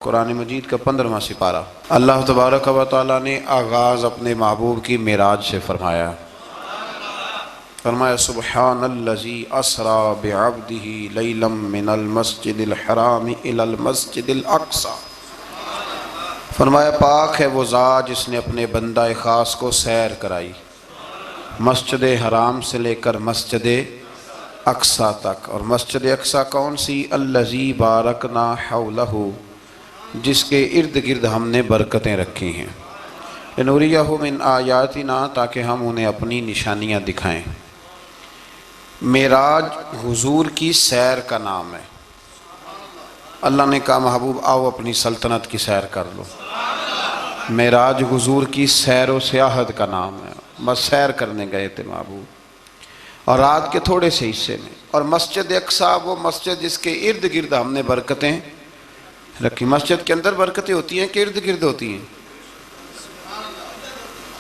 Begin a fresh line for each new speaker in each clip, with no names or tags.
قرآن مجید کا 15واں سپارہ۔ اللہ تبارک و تعالیٰ نے آغاز اپنے محبوب کی معراج سے فرمایا۔ سبحان الذی اسری بعبدہ لیلا من المسجد الحرام الی المسجد الاقصی۔ فرمایا پاک ہے وہ ذات جس نے اپنے بندہ خاص کو سیر کرائی مسجد حرام سے لے کر مسجد اقصی تک۔ اور مسجد اقصی کون سی؟ الذی بارکنا حولہ، جس کے ارد گرد ہم نے برکتیں رکھی ہیں۔ لنوریہ من آیاتنا، تاکہ ہم انہیں اپنی نشانیاں دکھائیں۔ معراج حضور کی سیر کا نام ہے۔ اللہ نے کہا محبوب آؤ اپنی سلطنت کی سیر کر لو۔ معراج حضور کی سیر و سیاحت کا نام ہے، بس سیر کرنے گئے تھے محبوب، اور رات کے تھوڑے سے حصے میں۔ اور مسجد اقصی وہ مسجد جس کے ارد گرد ہم نے برکتیں رکھی۔ مسجد کے اندر برکتیں ہوتی ہیں کہ ارد گرد ہوتی ہیں؟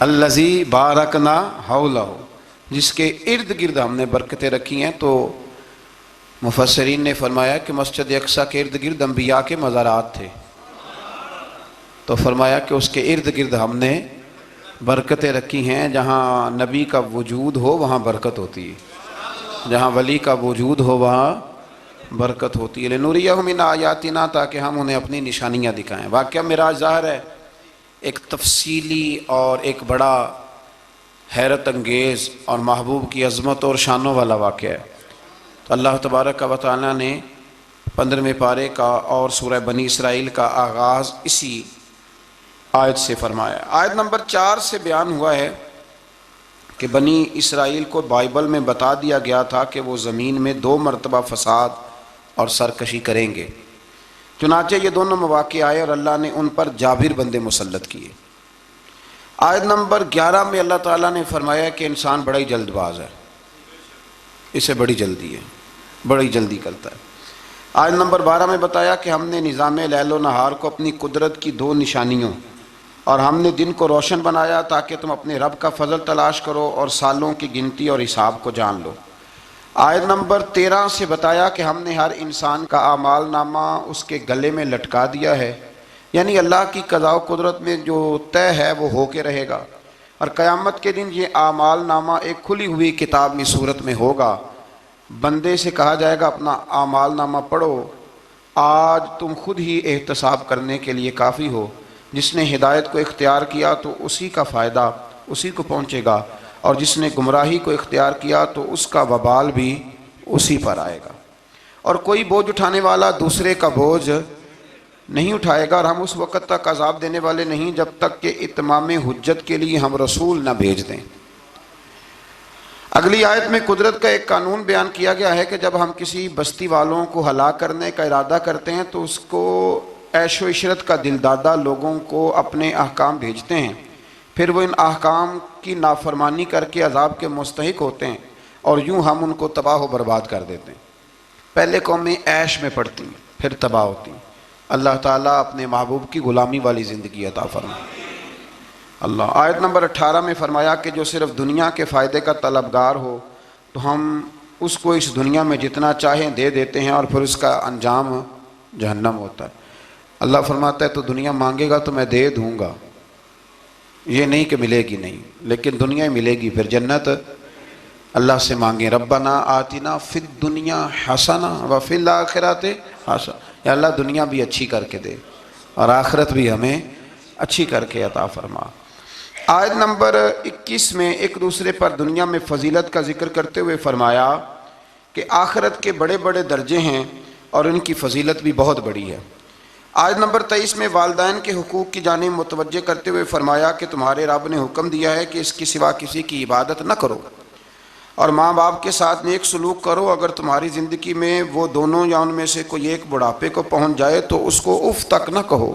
الذی بارکنا حولہ، جس کے ارد گرد ہم نے برکتیں رکھی ہیں۔ تو مفسرین نے فرمایا کہ مسجد اقصی کے ارد گرد انبیاء کے مزارات تھے، تو فرمایا کہ اس کے ارد گرد ہم نے برکتیں رکھی ہیں۔ جہاں نبی کا وجود ہو وہاں برکت ہوتی ہے، جہاں ولی کا وجود ہو وہاں برکت ہوتی ہے۔ لنوریہ من آیاتنا، تاکہ ہم انہیں اپنی نشانیاں دکھائیں۔ واقعہ معراج ظاہر ہے ایک تفصیلی اور ایک بڑا حیرت انگیز اور محبوب کی عظمت اور شانوں والا واقعہ ہے۔ تو اللہ تبارک و تعالیٰ نے 15ویں پارے کا اور سورہ بنی اسرائیل کا آغاز اسی آیت سے فرمایا۔ آیت نمبر 4 سے بیان ہوا ہے کہ بنی اسرائیل کو بائبل میں بتا دیا گیا تھا کہ وہ زمین میں 2 مرتبہ فساد اور سرکشی کریں گے۔ چنانچہ یہ دونوں مواقع آئے اور اللہ نے ان پر جابر بندے مسلط کیے۔ آیت نمبر 11 میں اللہ تعالیٰ نے فرمایا کہ انسان بڑا ہی جلد باز ہے، اسے بڑی جلدی ہے، بڑی جلدی کرتا ہے۔ آیت نمبر 12 میں بتایا کہ ہم نے نظام لیل و نہار کو اپنی قدرت کی 2 نشانیوں، اور ہم نے دن کو روشن بنایا تاکہ تم اپنے رب کا فضل تلاش کرو اور سالوں کی گنتی اور حساب کو جان لو۔ آیت نمبر 13 سے بتایا کہ ہم نے ہر انسان کا اعمال نامہ اس کے گلے میں لٹکا دیا ہے، یعنی اللہ کی قضاء و قدرت میں جو طے ہے وہ ہو کے رہے گا، اور قیامت کے دن یہ اعمال نامہ ایک کھلی ہوئی کتاب کی صورت میں ہوگا۔ بندے سے کہا جائے گا اپنا اعمال نامہ پڑھو، آج تم خود ہی احتساب کرنے کے لیے کافی ہو۔ جس نے ہدایت کو اختیار کیا تو اسی کا فائدہ اسی کو پہنچے گا، اور جس نے گمراہی کو اختیار کیا تو اس کا وبال بھی اسی پر آئے گا۔ اور کوئی بوجھ اٹھانے والا دوسرے کا بوجھ نہیں اٹھائے گا، اور ہم اس وقت تک عذاب دینے والے نہیں جب تک کہ اتمام حجت کے لیے ہم رسول نہ بھیج دیں۔ اگلی آیت میں قدرت کا ایک قانون بیان کیا گیا ہے کہ جب ہم کسی بستی والوں کو ہلاک کرنے کا ارادہ کرتے ہیں تو اس کو عیش و عشرت کا دلدادہ لوگوں کو اپنے احکام بھیجتے ہیں، پھر وہ ان احکام کی نافرمانی کر کے عذاب کے مستحق ہوتے ہیں، اور یوں ہم ان کو تباہ و برباد کر دیتے ہیں۔ پہلے قومیں عیش میں پڑتی ہیں پھر تباہ ہوتی ہیں۔ اللہ تعالیٰ اپنے محبوب کی غلامی والی زندگی عطا فرمائے۔ اللہ آیت نمبر 18 میں فرمایا کہ جو صرف دنیا کے فائدے کا طلبگار ہو تو ہم اس کو اس دنیا میں جتنا چاہیں دے دیتے ہیں، اور پھر اس کا انجام جہنم ہوتا ہے۔ اللہ فرماتا ہے تو دنیا مانگے گا تو میں دے دوں گا، یہ نہیں کہ ملے گی نہیں، لیکن دنیا ہی ملے گی۔ پھر جنت اللہ سے مانگیں ربنا آتنا فی الدنیا حسنہ وفی الآخرۃ حسنہ، یا اللہ دنیا بھی اچھی کر کے دے اور آخرت بھی ہمیں اچھی کر کے عطا فرما۔ آیت نمبر 21 میں ایک دوسرے پر دنیا میں فضیلت کا ذکر کرتے ہوئے فرمایا کہ آخرت کے بڑے بڑے درجے ہیں اور ان کی فضیلت بھی بہت بڑی ہے۔ آیت نمبر 23 میں والدین کے حقوق کی جانب متوجہ کرتے ہوئے فرمایا کہ تمہارے رب نے حکم دیا ہے کہ اس کی سوا کسی کی عبادت نہ کرو، اور ماں باپ کے ساتھ نیک سلوک کرو۔ اگر تمہاری زندگی میں وہ دونوں یا ان میں سے کوئی ایک بڑھاپے کو پہنچ جائے تو اس کو اف تک نہ کہو،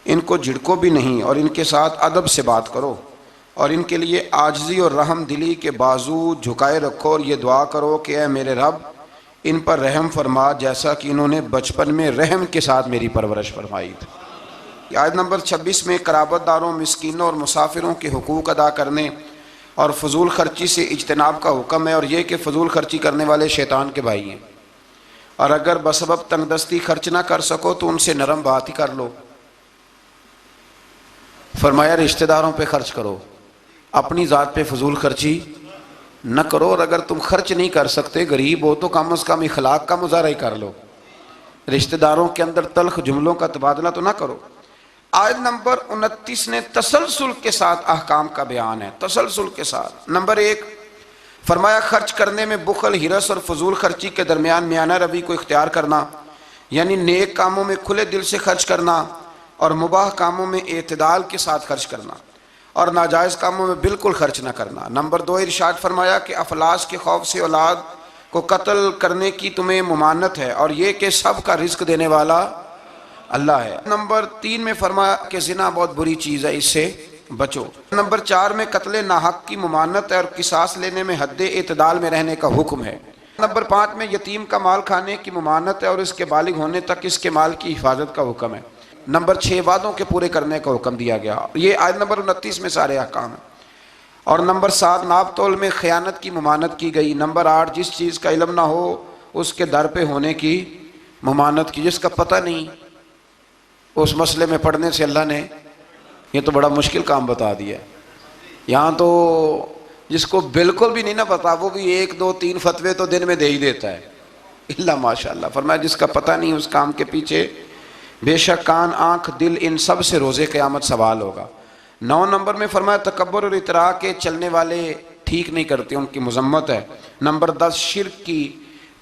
ان کو جھڑکو بھی نہیں، اور ان کے ساتھ ادب سے بات کرو، اور ان کے لیے عاجزی اور رحم دلی کے بازو جھکائے رکھو، اور یہ دعا کرو کہ اے میرے رب ان پر رحم فرما جیسا کہ انہوں نے بچپن میں رحم کے ساتھ میری پرورش فرمائی تھی۔ آیت نمبر 26 میں قرابت داروں، مسکینوں اور مسافروں کے حقوق ادا کرنے اور فضول خرچی سے اجتناب کا حکم ہے، اور یہ کہ فضول خرچی کرنے والے شیطان کے بھائی ہیں، اور اگر بسبب تنگ دستی خرچ نہ کر سکو تو ان سے نرم بات ہی کر لو۔ فرمایا رشتہ داروں پہ خرچ کرو، اپنی ذات پہ فضول خرچی نہ کرو، اور اگر تم خرچ نہیں کر سکتے، غریب ہو، تو کم از کم اخلاق کا مظاہرہ ہی کر لو، رشتہ داروں کے اندر تلخ جملوں کا تبادلہ تو نہ کرو۔ آیت نمبر 29 نے تسلسل کے ساتھ احکام کا بیان ہے، تسلسل کے ساتھ۔ نمبر 1 فرمایا خرچ کرنے میں بخل، ہرس اور فضول خرچی کے درمیان میانہ روی کو اختیار کرنا، یعنی نیک کاموں میں کھلے دل سے خرچ کرنا اور مباح کاموں میں اعتدال کے ساتھ خرچ کرنا، اور ناجائز کاموں میں بالکل خرچ نہ کرنا۔ نمبر 2 ارشاد فرمایا کہ افلاس کے خوف سے اولاد کو قتل کرنے کی تمہیں ممانت ہے، اور یہ کہ سب کا رزق دینے والا اللہ ہے۔ نمبر 3 میں فرمایا کہ زنا بہت بری چیز ہے، اس سے بچو۔ نمبر 4 میں قتل ناحق کی ممانت ہے اور قصاص لینے میں حد اعتدال میں رہنے کا حکم ہے۔ نمبر 5 میں یتیم کا مال کھانے کی ممانت ہے اور اس کے بالغ ہونے تک اس کے مال کی حفاظت کا حکم ہے۔ نمبر 6 وعدوں کے پورے کرنے کا حکم دیا گیا، یہ آیت نمبر 29 میں سارے احکام ہیں۔ اور نمبر 7 ناپ تول میں خیانت کی ممانت کی گئی۔ نمبر 8 جس چیز کا علم نہ ہو اس کے در پہ ہونے کی ممانت کی، جس کا پتہ نہیں اس مسئلے میں پڑھنے سے اللہ نے یہ تو بڑا مشکل کام بتا دیا ہے۔ یہاں تو جس کو بالکل بھی نہیں نہ پتا وہ بھی 1 2 3 فتوے تو دن میں دے ہی دیتا ہے، اللہ ماشاءاللہ۔ فرمایا جس کا پتہ نہیں اس کام کے پیچھے بے شک کان آنکھ دل ان سب سے روزے قیامت سوال ہوگا۔ 9 نمبر میں فرمایا تکبر اور اطراء کے چلنے والے ٹھیک نہیں کرتے، ان کی مذمت ہے۔ نمبر 10 شرک کی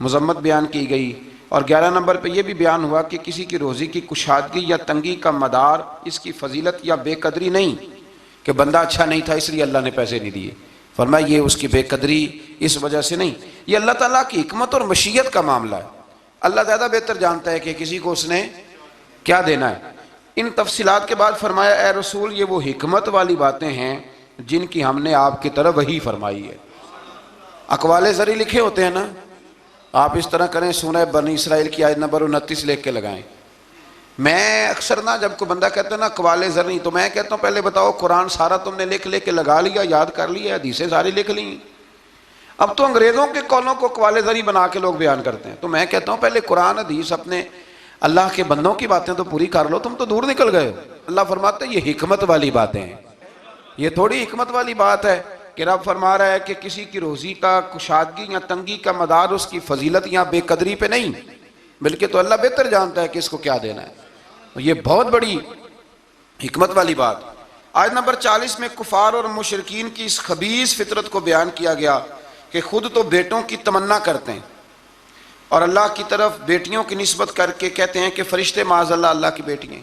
مذمت بیان کی گئی، اور 11 نمبر پہ یہ بھی بیان ہوا کہ کسی کی روزی کی کشادگی یا تنگی کا مدار اس کی فضیلت یا بے قدری نہیں کہ بندہ اچھا نہیں تھا اس لیے اللہ نے پیسے نہیں دیے، فرمایا یہ اس کی بے قدری اس وجہ سے نہیں، یہ اللہ تعالیٰ کی حکمت اور مشیت کا معاملہ ہے۔ اللہ زیادہ بہتر جانتا ہے کہ کسی کو اس نے کیا دینا ہے۔ ان تفصیلات کے بعد فرمایا اے رسول یہ وہ حکمت والی باتیں ہیں جن کی ہم نے آپ کی طرف وحی فرمائی ہے۔ اقوال زری لکھے ہوتے ہیں نا، آپ اس طرح کریں سورہ بنی اسرائیل کی آیت نمبر 29 لکھ کے لگائیں۔ میں اکثر نا جب کوئی بندہ کہتا ہے نا اقوال زری، تو میں کہتا ہوں پہلے بتاؤ قرآن سارا تم نے لکھ کے لگا لیا، یاد کر لیا، حدیثیں ساری لکھ لی؟ اب تو انگریزوں کے قولوں کو اقوال زری بنا کے لوگ بیان کرتے ہیں، تو میں کہتا ہوں پہلے قرآن حدیث اپنے اللہ کے بندوں کی باتیں تو پوری کر لو، تم تو دور نکل گئے ہو۔ اللہ فرماتا ہے یہ حکمت والی باتیں ہیں، یہ تھوڑی حکمت والی بات ہے کہ رب فرما رہا ہے کہ کسی کی روزی کا کشادگی یا تنگی کا مدار اس کی فضیلت یا بے قدری پہ نہیں، بلکہ تو اللہ بہتر جانتا ہے کہ اس کو کیا دینا ہے، یہ بہت بڑی حکمت والی بات۔ آیت نمبر 40 میں کفار اور مشرکین کی اس خبیث فطرت کو بیان کیا گیا کہ خود تو بیٹوں کی تمنا کرتے ہیں اور اللہ کی طرف بیٹیوں کی نسبت کر کے کہتے ہیں کہ فرشتے معاذ اللہ اللہ کی بیٹی ہیں۔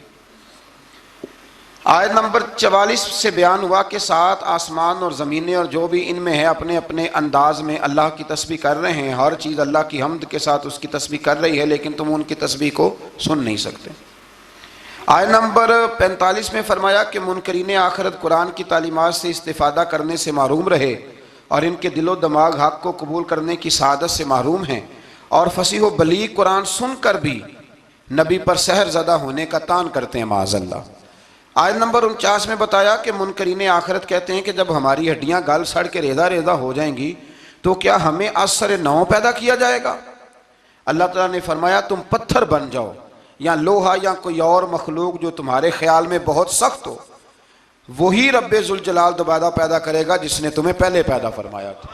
آیت نمبر 44 سے بیان ہوا کہ 7 آسمان اور زمینیں اور جو بھی ان میں ہے اپنے اپنے انداز میں اللہ کی تسبیح کر رہے ہیں، ہر چیز اللہ کی حمد کے ساتھ اس کی تسبیح کر رہی ہے، لیکن تم ان کی تسبیح کو سن نہیں سکتے۔ آیت نمبر 45 میں فرمایا کہ منکرین آخرت قرآن کی تعلیمات سے استفادہ کرنے سے محروم رہے اور ان کے دل و دماغ حق کو قبول کرنے کی سعادت سے محروم ہیں، اور فصیح و بلیغ قرآن سن کر بھی نبی پر سحر زدہ ہونے کا تان کرتے ہیں معاذ اللہ۔ آیت نمبر 49 میں بتایا کہ منکرین آخرت کہتے ہیں کہ جب ہماری ہڈیاں گل سڑ کے ریزہ ریزہ ہو جائیں گی تو کیا ہمیں از سر نو پیدا کیا جائے گا؟ اللہ تعالیٰ نے فرمایا تم پتھر بن جاؤ یا لوہا یا کوئی اور مخلوق جو تمہارے خیال میں بہت سخت ہو، وہی رب ذوالجلال دوبارہ پیدا کرے گا جس نے تمہیں پہلے پیدا فرمایا تھا۔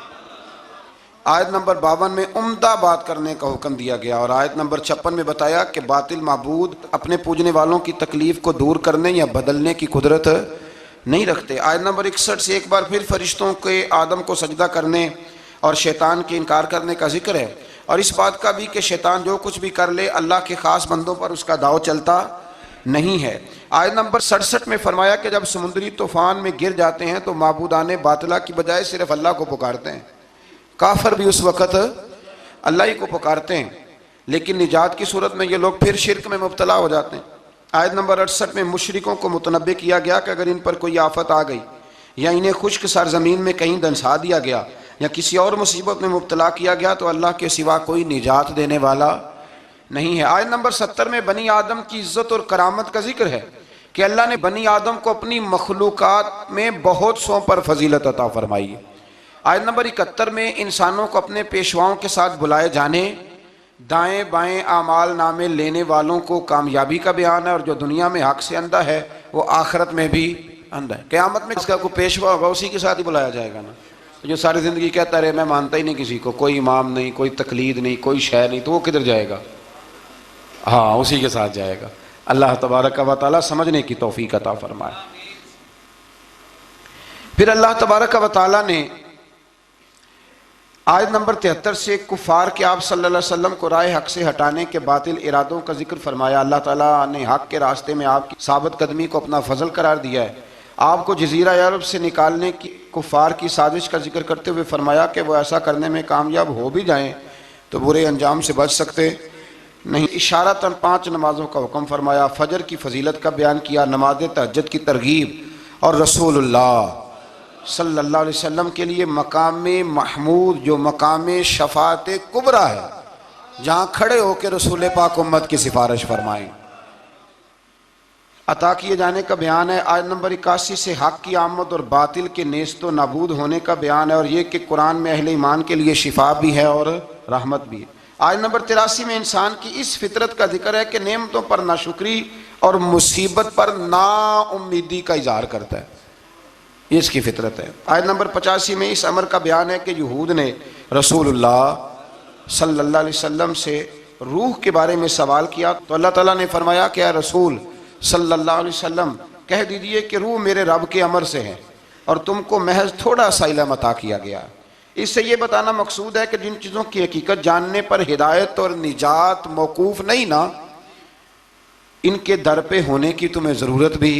آیت نمبر 52 میں عمدہ بات کرنے کا حکم دیا گیا، اور آیت نمبر 56 میں بتایا کہ باطل معبود اپنے پوجنے والوں کی تکلیف کو دور کرنے یا بدلنے کی قدرت نہیں رکھتے۔ آیت نمبر 61 سے ایک بار پھر فرشتوں کے آدم کو سجدہ کرنے اور شیطان کے انکار کرنے کا ذکر ہے، اور اس بات کا بھی کہ شیطان جو کچھ بھی کر لے اللہ کے خاص بندوں پر اس کا داؤ چلتا نہیں ہے۔ آیت نمبر 67 میں فرمایا کہ جب سمندری طوفان میں گر جاتے ہیں تو معبودان باطلہ کی بجائے صرف اللہ کو پکارتے ہیں، کافر بھی اس وقت اللہ ہی کو پکارتے ہیں، لیکن نجات کی صورت میں یہ لوگ پھر شرک میں مبتلا ہو جاتے ہیں۔ آیت نمبر 68 میں مشرکوں کو متنبہ کیا گیا کہ اگر ان پر کوئی آفت آ گئی یا انہیں خشک سرزمین میں کہیں دنسا دیا گیا یا کسی اور مصیبت میں مبتلا کیا گیا تو اللہ کے سوا کوئی نجات دینے والا نہیں ہے۔ آیت نمبر 70 میں بنی آدم کی عزت اور کرامت کا ذکر ہے کہ اللہ نے بنی آدم کو اپنی مخلوقات میں بہت سوں پر فضیلت عطا فرمائی ہے۔ آیت نمبر 71 میں انسانوں کو اپنے پیشواؤں کے ساتھ بلائے جانے دائیں بائیں اعمال نامے لینے والوں کو کامیابی کا بیان ہے، اور جو دنیا میں حق سے اندھا ہے وہ آخرت میں بھی اندھا ہے۔ قیامت میں اس کا کوئی پیشوا ہوگا، اسی کے ساتھ ہی بلایا جائے گا نا۔ جو ساری زندگی کہتا رہے میں مانتا ہی نہیں کسی کو، کوئی امام نہیں، کوئی تقلید نہیں، کوئی شے نہیں، تو وہ کدھر جائے گا؟ ہاں اسی کے ساتھ جائے گا۔ اللہ تبارک و تعالیٰ سمجھنے کی توفیق عطا فرمائے۔ پھر اللہ تبارک و تعالیٰ نے آیت نمبر 73 سے کفار کے آپ صلی اللہ علیہ وسلم کو رائے حق سے ہٹانے کے باطل ارادوں کا ذکر فرمایا۔ اللہ تعالیٰ نے حق کے راستے میں آپ کی ثابت قدمی کو اپنا فضل قرار دیا ہے۔ آپ کو جزیرہ عرب سے نکالنے کی کفار کی سازش کا ذکر کرتے ہوئے فرمایا کہ وہ ایسا کرنے میں کامیاب ہو بھی جائیں تو برے انجام سے بچ سکتے نہیں۔ اشارتاً 5 نمازوں کا حکم فرمایا، فجر کی فضیلت کا بیان کیا، نماز تہجد کی ترغیب، اور رسول اللہ صلی اللہ علیہ وسلم کے لیے مقام محمود جو مقام شفاعت کبریٰ ہے، جہاں کھڑے ہو کے رسول پاک امت کی سفارش فرمائیں، عطا کیے جانے کا بیان ہے۔ آیت نمبر 81 سے حق کی آمد اور باطل کے نیست و نابود ہونے کا بیان ہے، اور یہ کہ قرآن میں اہل ایمان کے لیے شفا بھی ہے اور رحمت بھی ہے۔ آیت نمبر 83 میں انسان کی اس فطرت کا ذکر ہے کہ نعمتوں پر ناشکری اور مصیبت پر نا امیدی کا اظہار کرتا ہے، یہ اس کی فطرت ہے۔ آیت نمبر 85 میں اس امر کا بیان ہے کہ یہود نے رسول اللہ صلی اللہ علیہ وسلم سے روح کے بارے میں سوال کیا تو اللہ تعالیٰ نے فرمایا کہ اے رسول صلی اللہ علیہ وسلم کہہ دیجئے کہ روح میرے رب کے امر سے ہے، اور تم کو محض تھوڑا سا علم عطا کیا گیا۔ اس سے یہ بتانا مقصود ہے کہ جن چیزوں کی حقیقت جاننے پر ہدایت اور نجات موقوف نہیں نا، ان کے در پہ ہونے کی تمہیں ضرورت بھی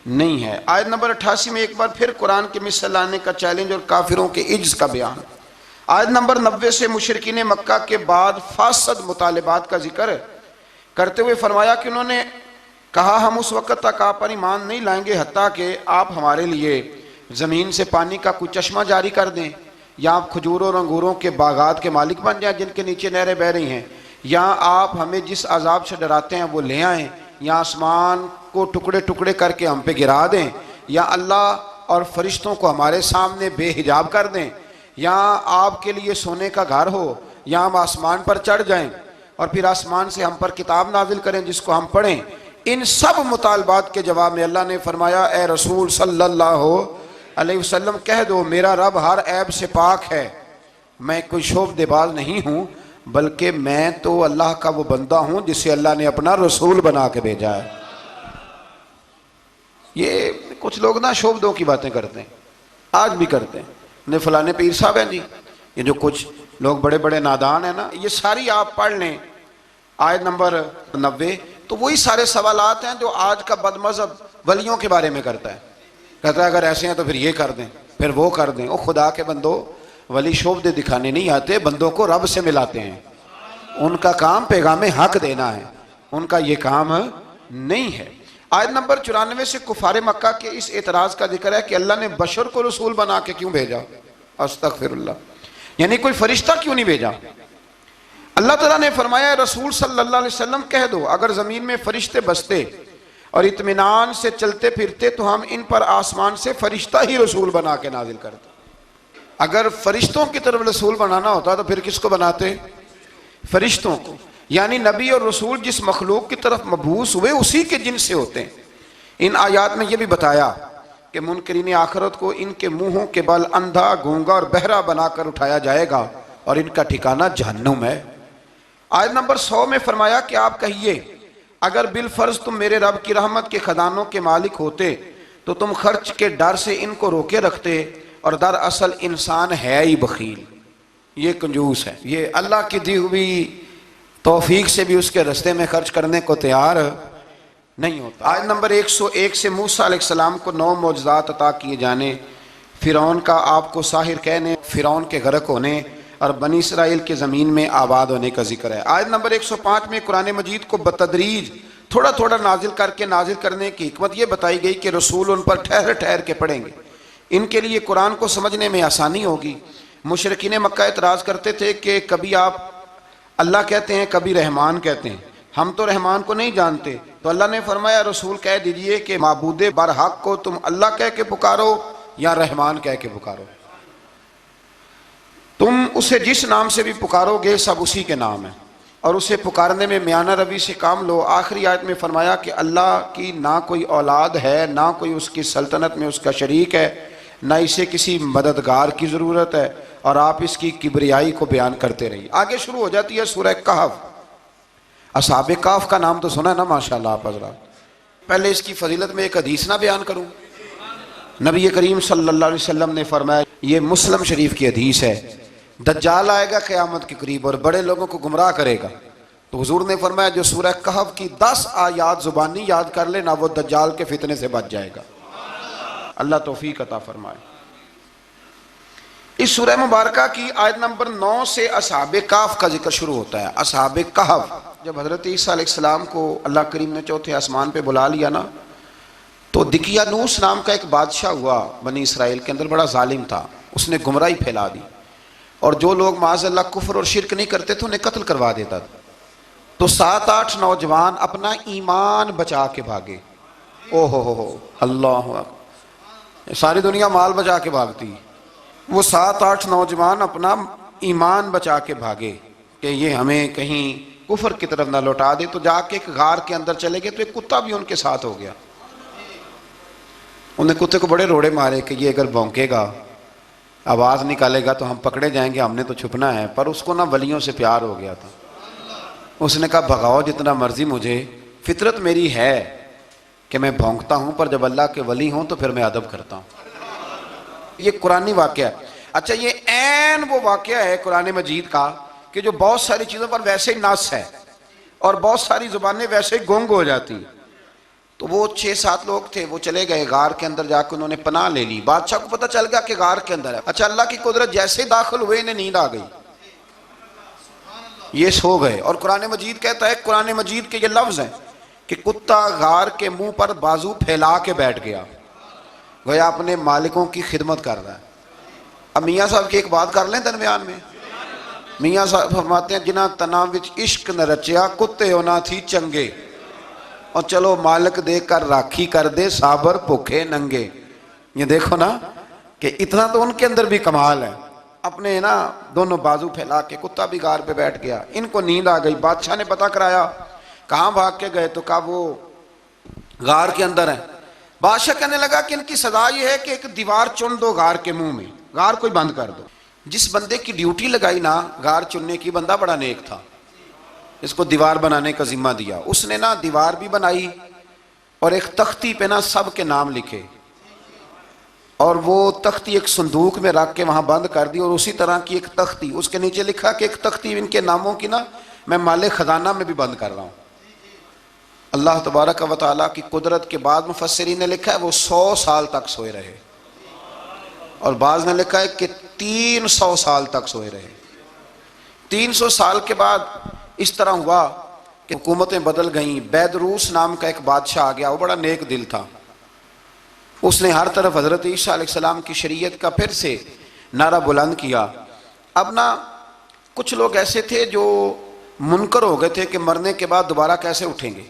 نہیں ہے۔ آیت نمبر 88 میں ایک بار پھر قرآن کے مثل لانے کا چیلنج اور کافروں کے عجز کا بیان۔ آیت نمبر 90 سے مشرکین مکہ کے بعد فاسد مطالبات کا ذکر کرتے ہوئے فرمایا کہ انہوں نے کہا ہم اس وقت تک آپ پر ایمان نہیں لائیں گے حتیٰ کہ آپ ہمارے لیے زمین سے پانی کا کوئی چشمہ جاری کر دیں، یا آپ کھجوروں اور انگوروں کے باغات کے مالک بن جائیں جن کے نیچے نہریں بہہ رہی ہیں، یا آپ ہمیں جس عذاب سے ڈراتے ہیں وہ لے آئیں، یا آسمان کو ٹکڑے ٹکڑے کر کے ہم پہ گرا دیں، یا اللہ اور فرشتوں کو ہمارے سامنے بے حجاب کر دیں، یا آپ کے لیے سونے کا گھر ہو، یا ہم آسمان پر چڑھ جائیں اور پھر آسمان سے ہم پر کتاب نازل کریں جس کو ہم پڑھیں۔ ان سب مطالبات کے جواب میں اللہ نے فرمایا اے رسول صلی اللہ علیہ وسلم کہہ دو میرا رب ہر عیب سے پاک ہے، میں کوئی شعبدے باز نہیں ہوں، بلکہ میں تو اللہ کا وہ بندہ ہوں جسے اللہ نے اپنا رسول بنا کے بھیجا ہے۔ یہ کچھ لوگ نا شعبدوں کی باتیں کرتے ہیں، آج بھی کرتے ہیں، انہیں فلانے پیر صاحب ہیں جی، یہ جو کچھ لوگ بڑے بڑے نادان ہیں نا، یہ ساری آپ پڑھ لیں آیت نمبر 90، تو وہی سارے سوالات ہیں جو آج کا بد مذہب ولیوں کے بارے میں کرتا ہے، کہتا ہے اگر ایسے ہیں تو پھر یہ کر دیں پھر وہ کر دیں۔ او خدا کے بندو، ولی شعبدے دکھانے نہیں آتے، بندوں کو رب سے ملاتے ہیں، ان کا کام پیغام حق دینا ہے، ان کا یہ کام نہیں ہے۔ آیت نمبر 94 سے کفار مکہ کے اس اعتراض کا ذکر ہے کہ اللہ نے بشر کو رسول بنا کے کیوں بھیجا، استغفر اللہ، یعنی کوئی فرشتہ کیوں نہیں بھیجا۔ اللہ تعالیٰ نے فرمایا رسول صلی اللہ علیہ وسلم کہہ دو اگر زمین میں فرشتے بستے اور اطمینان سے چلتے پھرتے تو ہم ان پر آسمان سے فرشتہ ہی رسول بنا کے نازل کرتے۔ اگر فرشتوں کی طرف رسول بنانا ہوتا تو پھر کس کو بناتے؟ فرشتوں کو، یعنی نبی اور رسول جس مخلوق کی طرف مبعوث ہوئے اسی کے جن سے ہوتے ہیں۔ ان آیات میں یہ بھی بتایا کہ منکرین آخرت کو ان کے منہوں کے بل اندھا گونگا اور بہرا بنا کر اٹھایا جائے گا اور ان کا ٹھکانہ جہنم ہے۔ آیت نمبر 100 میں فرمایا کہ آپ کہیے اگر بالفرض تم میرے رب کی رحمت کے خزانوں کے مالک ہوتے تو تم خرچ کے ڈر سے ان کو روکے رکھتے، اور دراصل انسان ہے ہی بخیل، یہ کنجوس ہے، یہ اللہ کی دی ہوئی توفیق سے بھی اس کے رستے میں خرچ کرنے کو تیار نہیں ہوتا۔ آیت نمبر 101 سے موسیٰ علیہ السلام کو 9 معجزات عطا کیے جانے، فرعون کا آپ کو ساحر کہنے، فرعون کے غرق ہونے اور بنی اسرائیل کے زمین میں آباد ہونے کا ذکر ہے۔ آیت نمبر 105 میں قرآن مجید کو بتدریج تھوڑا تھوڑا نازل کر کے نازل کرنے کی حکمت یہ بتائی گئی کہ رسول ان پر ٹھہر ٹھہر کے پڑھیں گے، ان کے لیے قرآن کو سمجھنے میں آسانی ہوگی۔ مشرکین مکہ اعتراض کرتے تھے کہ کبھی آپ اللہ کہتے ہیں کبھی رحمان کہتے ہیں، ہم تو رحمان کو نہیں جانتے، تو اللہ نے فرمایا رسول کہہ دیجئے کہ معبود برحق کو تم اللہ کہہ کے پکارو یا رحمان کہہ کے پکارو، تم اسے جس نام سے بھی پکارو گے سب اسی کے نام ہیں، اور اسے پکارنے میں میانہ روی سے کام لو۔ آخری آیت میں فرمایا کہ اللہ کی نہ کوئی اولاد ہے، نہ کوئی اس کی سلطنت میں اس کا شریک ہے، نہ اسے کسی مددگار کی ضرورت ہے، اور آپ اس کی کبریائی کو بیان کرتے رہیے۔ آگے شروع ہو جاتی ہے سورہ کہف۔ اصحاب کہف کا نام تو سنا ہے نا ماشاءاللہ آپ حضرات۔ پہلے اس کی فضیلت میں ایک حدیث نہ بیان کروں؟ نبی کریم صلی اللہ علیہ وسلم نے فرمایا، یہ مسلم شریف کی حدیث ہے، دجال آئے گا قیامت کے قریب اور بڑے لوگوں کو گمراہ کرے گا، تو حضور نے فرمایا جو سورہ کہف کی 10 آیات زبانی یاد کر لے نا، وہ دجال کے فتنے سے بچ جائے گا۔ اللہ توفیق عطا فرمائے۔ اس سورہ مبارکہ کی آیت نمبر 9 سے اصحاب کہف کا ذکر شروع ہوتا ہے۔ اصحاب کہف، جب حضرت عیسیٰ علیہ السلام کو اللہ کریم نے چوتھے آسمان پہ بلا لیا نا، تو دقیانوس نام کا ایک بادشاہ ہوا بنی اسرائیل کے اندر، بڑا ظالم تھا، اس نے گمراہی پھیلا دی، اور جو لوگ معاذ اللہ کفر اور شرک نہیں کرتے تھے انہیں قتل کروا دیتا تھا۔ تو 7-8 نوجوان اپنا ایمان بچا کے بھاگے۔ او ہو اللہ اکبر، ساری دنیا مال بچا کے بھاگتی، وہ 7-8 نوجوان اپنا ایمان بچا کے بھاگے کہ یہ ہمیں کہیں کفر کی طرف نہ لوٹا دے۔ تو جا کے ایک غار کے اندر چلے گئے، تو ایک کتا بھی ان کے ساتھ ہو گیا۔ انہیں کتے کو بڑے روڑے مارے کہ یہ اگر بھونکے گا، آواز نکالے گا تو ہم پکڑے جائیں گے، ہم نے تو چھپنا ہے۔ پر اس کو نہ ولیوں سے پیار ہو گیا تھا، اس نے کہا بھگاؤ جتنا مرضی مجھے، فطرت میری ہے کہ میں بھونکتا ہوں، پر جب اللہ کے ولی ہوں تو پھر میں ادب کرتا ہوں۔ یہ قرآنی واقعہ ہے۔ اچھا، یہ عین وہ واقعہ ہے قرآن مجید کا کہ جو بہت ساری چیزوں پر ویسے ہی نص ہے اور بہت ساری زبانیں ویسے ہی گونگ ہو جاتی۔ تو وہ 6-7 لوگ تھے، وہ چلے گئے غار کے اندر، جا کے انہوں نے پناہ لے لی۔ بادشاہ کو پتہ چل گیا کہ غار کے اندر ہے۔ اچھا، اللہ کی قدرت، جیسے داخل ہوئے انہیں نیند آ گئی، یہ سو گئے۔ اور قرآن مجید کہتا ہے، قرآن مجید کے یہ لفظ ہیں کہ کتا غار کے منہ پر بازو پھیلا کے بیٹھ گیا، گویا اپنے مالکوں کی خدمت کر رہا ہے۔ اب میاں صاحب کی ایک بات کر لیں درمیان میں۔ میاں صاحب فرماتے ہیں، جنہ تنا وچ عشق نہ رچیا، کتے ہونا تھی چنگے، اور چلو مالک دے کر راکھی کر دے، صابر بھوکے ننگے۔ یہ دیکھو نا کہ اتنا تو ان کے اندر بھی کمال ہے، اپنے نا دونوں بازو پھیلا کے، کتا بھی غار پہ بیٹھ گیا، ان کو نیند آ گئی۔ بادشاہ نے پتہ کرایا، کہاں بھاگ کے گئے؟ تو کہا وہ غار کے اندر ہیں۔ بادشاہ کہنے لگا کہ ان کی سزا یہ ہے کہ ایک دیوار چن دو غار کے منہ میں، غار کوئی بند کر دو۔ جس بندے کی ڈیوٹی لگائی نا غار چننے کی، بندہ بڑا نیک تھا، اس کو دیوار بنانے کا ذمہ دیا۔ اس نے نا دیوار بھی بنائی اور ایک تختی پہ نا سب کے نام لکھے، اور وہ تختی ایک صندوق میں رکھ کے وہاں بند کر دی، اور اسی طرح کی ایک تختی اس کے نیچے لکھا کہ ایک تختی ان کے ناموں کی نا میں مال خزانہ میں بھی بند کر رہا ہوں۔ اللہ تبارک و تعالیٰ کی قدرت کے بعد مفسرین نے لکھا ہے وہ 100 سال تک سوئے رہے، اور بعض نے لکھا ہے کہ 300 سال تک سوئے رہے۔ 300 سال کے بعد اس طرح ہوا کہ حکومتیں بدل گئیں۔ بیدروس نام کا ایک بادشاہ آ گیا، وہ بڑا نیک دل تھا، اس نے ہر طرف حضرت عیسیٰ علیہ السلام کی شریعت کا پھر سے نعرہ بلند کیا۔ اب نا کچھ لوگ ایسے تھے جو منکر ہو گئے تھے کہ مرنے کے بعد دوبارہ کیسے اٹھیں گے۔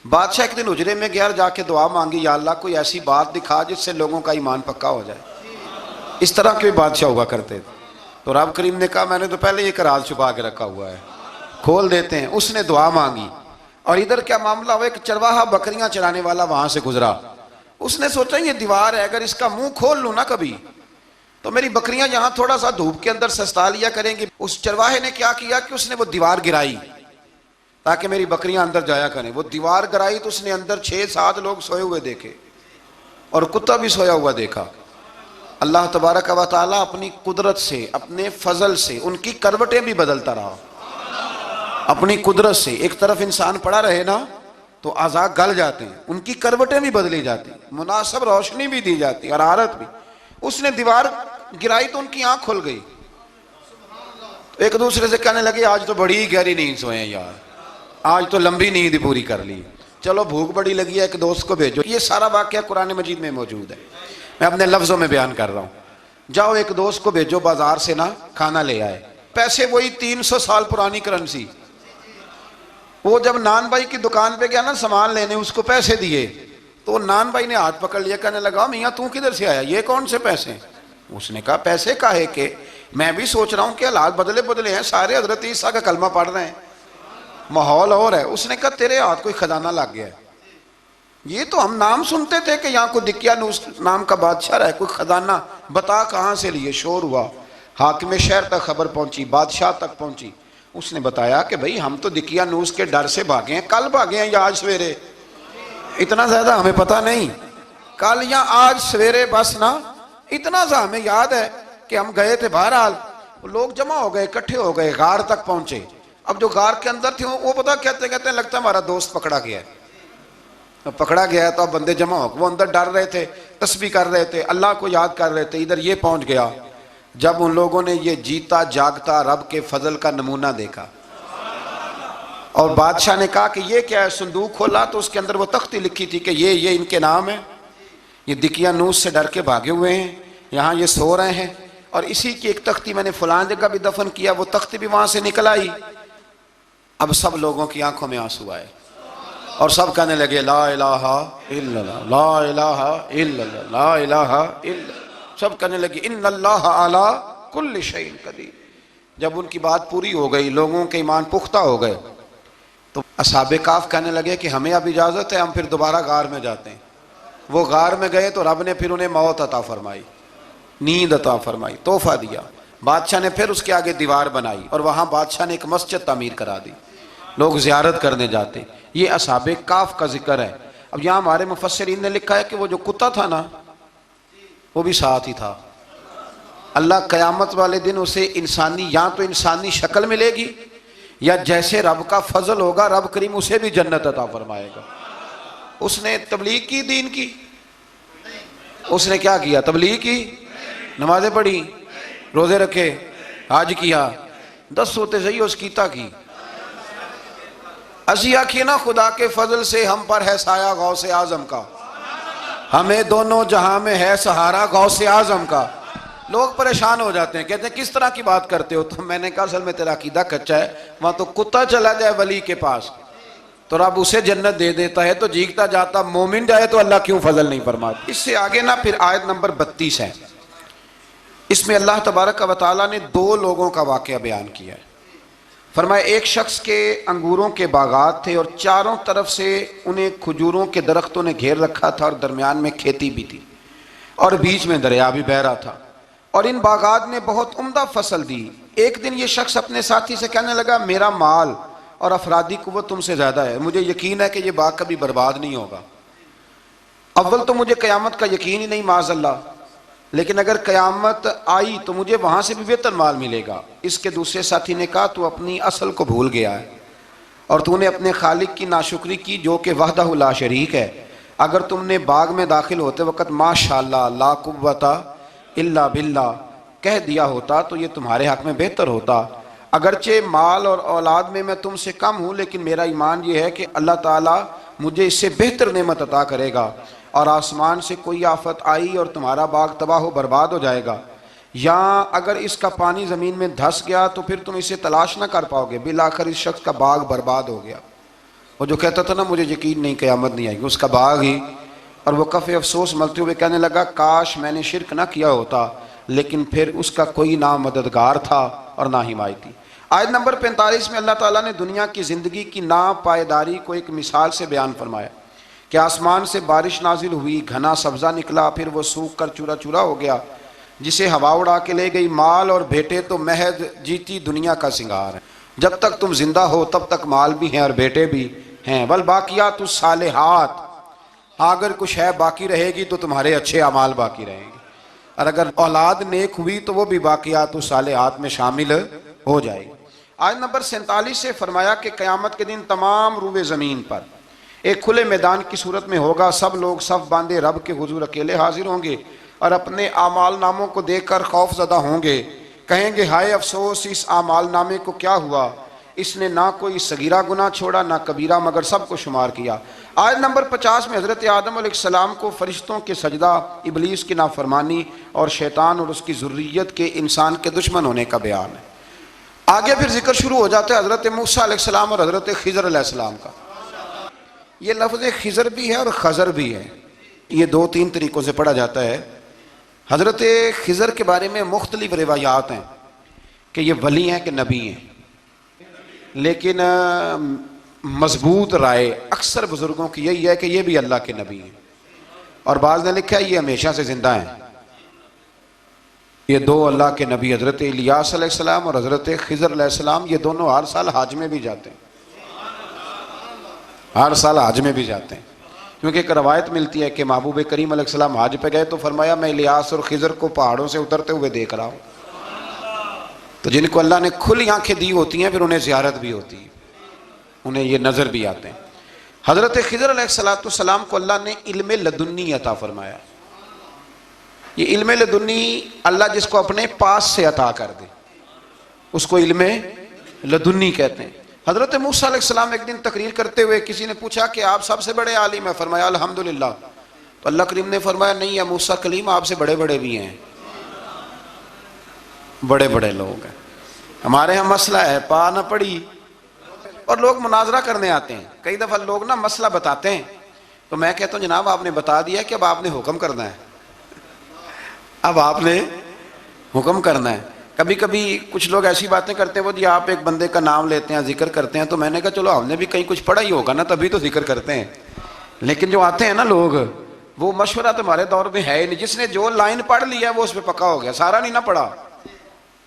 بادشاہ ایک دن حجرے میں گیا، جا کے دعا مانگی، یا اللہ کوئی ایسی بات دکھا جس سے لوگوں کا ایمان پکا ہو جائے۔ اس طرح کے بھی بادشاہ ہوا کرتے تھے۔ تو رب کریم نے کہا میں نے تو پہلے یہ راز چھپا کے رکھا ہوا ہے، کھول دیتے ہیں۔ اس نے دعا مانگی، اور ادھر کیا معاملہ ہوا، ایک چرواہا بکریاں چرانے والا وہاں سے گزرا۔ اس نے سوچا یہ دیوار ہے، اگر اس کا منہ کھول لوں نا کبھی تو میری بکریاں یہاں تھوڑا سا دھوپ کے اندر سستا لیا کریں گی۔ اس چرواہے نے کیا کیا کہ اس نے وہ دیوار گرائی تاکہ میری بکریاں اندر جایا کریں۔ وہ دیوار گرائی تو اس نے اندر 6-7 لوگ سوئے ہوئے دیکھے، اور کتا بھی سویا ہوا دیکھا۔ اللہ تبارک و تعالیٰ اپنی قدرت سے، اپنے فضل سے ان کی کروٹیں بھی بدلتا رہا۔ اپنی قدرت سے ایک طرف انسان پڑا رہے نا تو اعضاء گل جاتے ہیں، ان کی کروٹیں بھی بدلی جاتی، مناسب روشنی بھی دی جاتی، حرارت بھی۔ اس نے دیوار گرائی تو ان کی آنکھ کھل گئی، تو ایک دوسرے سے کہنے لگے آج تو بڑی گہری نیند سوئے ہیں یار، آج تو لمبی نیند پوری کر لی، چلو بھوک بڑی لگی ہے ایک دوست کو بھیجو۔ یہ سارا واقعہ قرآن مجید میں موجود ہے، میں اپنے لفظوں میں بیان کر رہا ہوں۔ جاؤ ایک دوست کو بھیجو بازار سے نا کھانا لے آئے، پیسے وہی 300 سال پرانی کرنسی۔ وہ جب نان بھائی کی دکان پہ گیا نا سامان لینے، اس کو پیسے دیے تو نان بھائی نے ہاتھ پکڑ لیا، کہنے لگا میاں تو کدھر سے آیا، یہ کون سے پیسے؟ اس نے کہا پیسے کاہے کہ میں بھی سوچ رہا ہوں کہ حالات بدلے ہیں، سارے حضرت عیسیٰ کا کلمہ پڑھ رہے ہیں، ماحول اور ہے. اس نے کہا تیرے ہاتھ کوئی خزانہ لگ گیا ہے. یہ تو ہم نام سنتے تھے کہ یہاں کوئی دقیانوس نام کا بادشاہ رہا ہے, کوئی خزانہ, بتا کہاں سے لیے. شور ہوا, حاکم شہر تک خبر پہنچی, بادشاہ تک پہنچی. اس نے بتایا کہ بھئی ہم تو دقیانوس کے ڈر سے بھاگے ہیں, کل بھاگے ہیں یا آج سویرے, اتنا زیادہ ہمیں پتہ نہیں, کل یا آج سویرے بس نا. اتنا سا ہمیں یاد ہے کہ ہم گئے تھے. بہرحال لوگ جمع ہو گئے, اکٹھے ہو گئے, غار تک پہنچے. اب جو غار کے اندر تھے وہ پتہ کہتے ہیں لگتا ہے ہمارا دوست پکڑا گیا ہے. پکڑا گیا ہے تو اب بندے جمع ہو گئے. وہ اندر ڈر رہے تھے, تسبیح کر رہے تھے, اللہ کو یاد کر رہے تھے. ادھر یہ پہنچ گیا. جب ان لوگوں نے یہ جیتا جاگتا رب کے فضل کا نمونہ دیکھا اور بادشاہ نے کہا کہ یہ کیا ہے, صندوق کھولا تو اس کے اندر وہ تختی لکھی تھی کہ یہ ان کے نام ہے, یہ دقیانوس سے ڈر کے بھاگے ہوئے ہیں, یہاں یہ سو رہے ہیں, اور اسی کی ایک تختی میں نے فلاں جگہ بھی دفن کیا. وہ تختی بھی وہاں سے نکل آئی. اب سب لوگوں کی آنکھوں میں آنسو آئے اور سب کہنے لگے لا الہ الا اللہ, لا الہ الا اللہ, لا الہ الا اللہ. سب کہنے لگے ان اللہ علی کل شیء قدیر. جب ان کی بات پوری ہو گئی, لوگوں کے ایمان پختہ ہو گئے, تو اصحاب کہف کہنے لگے کہ ہمیں اب اجازت ہے, ہم پھر دوبارہ غار میں جاتے ہیں. وہ غار میں گئے تو رب نے پھر انہیں موت عطا فرمائی, نیند عطا فرمائی, تحفہ دیا. بادشاہ نے پھر اس کے آگے دیوار بنائی اور وہاں بادشاہ نے ایک مسجد تعمیر کرا دی, لوگ زیارت کرنے جاتے. یہ اصحاب کہف کا ذکر ہے. اب یہاں ہمارے مفسرین نے لکھا ہے کہ وہ جو کتا تھا نا وہ بھی ساتھ ہی تھا. اللہ قیامت والے دن اسے انسانی, یا تو انسانی شکل ملے گی, یا جیسے رب کا فضل ہوگا رب کریم اسے بھی جنت عطا فرمائے گا. اس نے تبلیغ کی, دین کی, اس نے کیا کیا, تبلیغ کی, نمازیں پڑھی, روزے رکھے, حج کیا, 10 ہوتے صحیح اس کیتا کی. اسی آکھیے نا خدا کے فضل سے ہم پر ہے سایہ غوث اعظم کا, ہمیں دونوں جہاں میں ہے سہارا غوث اعظم کا. لوگ پریشان ہو جاتے ہیں, کہتے ہیں کس طرح کی بات کرتے ہو. تو میں نے کہا اصل میں تیرا عقیدہ کچا ہے. وہاں تو کتا چلا جائے ولی کے پاس تو رب اسے جنت دے دیتا ہے, تو جیگتا جاتا مومن جائے تو اللہ کیوں فضل نہیں فرماتا. اس سے آگے نا پھر آیت نمبر 32 ہے. اس میں اللہ تبارک و تعالیٰ نے 2 لوگوں کا واقعہ بیان کیا ہے. فرمایا ایک شخص کے انگوروں کے باغات تھے اور چاروں طرف سے انہیں کھجوروں کے درختوں نے گھیر رکھا تھا, اور درمیان میں کھیتی بھی تھی, اور بیچ میں دریا بھی بہہ رہا تھا, اور ان باغات نے بہت عمدہ فصل دی. ایک دن یہ شخص اپنے ساتھی سے کہنے لگا میرا مال اور افرادی قوت تم سے زیادہ ہے, مجھے یقین ہے کہ یہ باغ کبھی برباد نہیں ہوگا. اول تو مجھے قیامت کا یقین ہی نہیں معاذ اللہ, لیکن اگر قیامت آئی تو مجھے وہاں سے بھی بہتر مال ملے گا. اس کے دوسرے ساتھی نے کہا تو اپنی اصل کو بھول گیا ہے اور تو نے اپنے خالق کی ناشکری کی جو کہ وحدہ لا شریک ہے. اگر تم نے باغ میں داخل ہوتے وقت ماشاءاللہ لا قوت الا باللہ کہہ دیا ہوتا تو یہ تمہارے حق میں بہتر ہوتا. اگرچہ مال اور اولاد میں میں تم سے کم ہوں, لیکن میرا ایمان یہ ہے کہ اللہ تعالیٰ مجھے اس سے بہتر نعمت عطا کرے گا, اور آسمان سے کوئی آفت آئی اور تمہارا باغ تباہ و برباد ہو جائے گا, یا اگر اس کا پانی زمین میں دھس گیا تو پھر تم اسے تلاش نہ کر پاؤ گے. بالآخر اس شخص کا باغ برباد ہو گیا. وہ جو کہتا تھا نا مجھے یقین نہیں قیامت نہیں آئے گی, اس کا باغ ہی. اور وہ کف افسوس ملتے ہوئے کہنے لگا کاش میں نے شرک نہ کیا ہوتا, لیکن پھر اس کا کوئی نہ مددگار تھا اور نہ حمایتی. آیت نمبر 45 میں اللہ تعالیٰ نے دنیا کی زندگی کی ناپائیداری کو ایک مثال سے بیان فرمایا کہ آسمان سے بارش نازل ہوئی, گھنا سبزہ نکلا, پھر وہ سوکھ کر چورا چورا ہو گیا, جسے ہوا اڑا کے لے گئی. مال اور بیٹے تو محض جیتی دنیا کا سنگار ہے. جب تک تم زندہ ہو تب تک مال بھی ہیں اور بیٹے بھی ہیں. والباقیات الصالحات, اگر کچھ ہے باقی رہے گی تو تمہارے اچھے اعمال باقی رہیں گے, اور اگر اولاد نیک ہوئی تو وہ بھی باقیات الصالحات میں شامل ہو جائے گی. آیت نمبر 47 سے فرمایا کہ قیامت کے دن تمام روئے زمین پر ایک کھلے میدان کی صورت میں ہوگا. سب لوگ صف باندھے رب کے حضور اکیلے حاضر ہوں گے اور اپنے اعمال ناموں کو دیکھ کر خوف زدہ ہوں گے. کہیں گے ہائے افسوس اس اعمال نامے کو کیا ہوا, اس نے نہ کوئی صغیرہ گناہ چھوڑا نہ کبیرہ, مگر سب کو شمار کیا. آیت نمبر 50 میں حضرت آدم علیہ السلام کو فرشتوں کے سجدہ, ابلیس کی نافرمانی اور شیطان اور اس کی ذریت کے انسان کے دشمن ہونے کا بیان ہے. آگے پھر ذکر شروع ہو جاتا ہے حضرت موسیٰ علیہ السلام اور حضرت خضر علیہ السلام کا. یہ لفظ خضر بھی ہے اور خضر بھی ہے, یہ 2-3 طریقوں سے پڑھا جاتا ہے. حضرت خضر کے بارے میں مختلف روایات ہیں کہ یہ ولی ہیں کہ نبی ہیں. لیکن مضبوط رائے اکثر بزرگوں کی یہی ہے کہ یہ بھی اللہ کے نبی ہیں، اور بعض نے لکھا ہے یہ ہمیشہ سے زندہ ہیں۔ یہ دو اللہ کے نبی حضرت الیاس علیہ السلام اور حضرت خضر علیہ السلام، یہ دونوں ہر سال حج میں بھی جاتے ہیں، ہر سال حج میں بھی جاتے ہیں، کیونکہ ایک روایت ملتی ہے کہ محبوب کریم علیہ السلام حج پہ گئے تو فرمایا میں الیاس اور خضر کو پہاڑوں سے اترتے ہوئے دیکھ رہا ہوں۔ تو جن کو اللہ نے کھلی آنکھیں دی ہوتی ہیں پھر انہیں زیارت بھی ہوتی ہے، انہیں یہ نظر بھی آتے ہیں۔ حضرت خضر علیہ السلام کو اللہ نے علم لدنی عطا فرمایا۔ یہ علم لدنی اللہ جس کو اپنے پاس سے عطا کر دے اس کو علم لدنی کہتے ہیں۔ حضرت موسیٰ علیہ السلام ایک دن تقریر کرتے ہوئے کسی نے پوچھا کہ آپ سب سے بڑے عالم ہیں، فرمایا الحمدللہ۔ تو اللہ کریم نے فرمایا نہیں ہے موسیٰ کلیم آپ سے بڑے بڑے بھی ہیں، بڑے بڑے لوگ ہیں۔ ہمارے ہاں مسئلہ ہے پا نہ پڑی اور لوگ مناظرہ کرنے آتے ہیں، کئی دفعہ لوگ نا مسئلہ بتاتے ہیں تو میں کہتا ہوں جناب آپ نے بتا دیا کہ اب آپ نے حکم کرنا ہے، اب آپ نے حکم کرنا ہے۔ کبھی کبھی کچھ لوگ ایسی باتیں کرتے ہیں وہ جی آپ ایک بندے کا نام لیتے ہیں ذکر کرتے ہیں، تو میں نے کہا چلو ہم نے بھی کہیں کچھ پڑھا ہی ہوگا نا تبھی تو ذکر کرتے ہیں، لیکن جو آتے ہیں نا لوگ وہ مشورہ تو ہمارے دور میں ہے ہی نہیں، جس نے جو لائن پڑھ لی ہے وہ اس پہ پکا ہو گیا، سارا نہیں نہ پڑھا،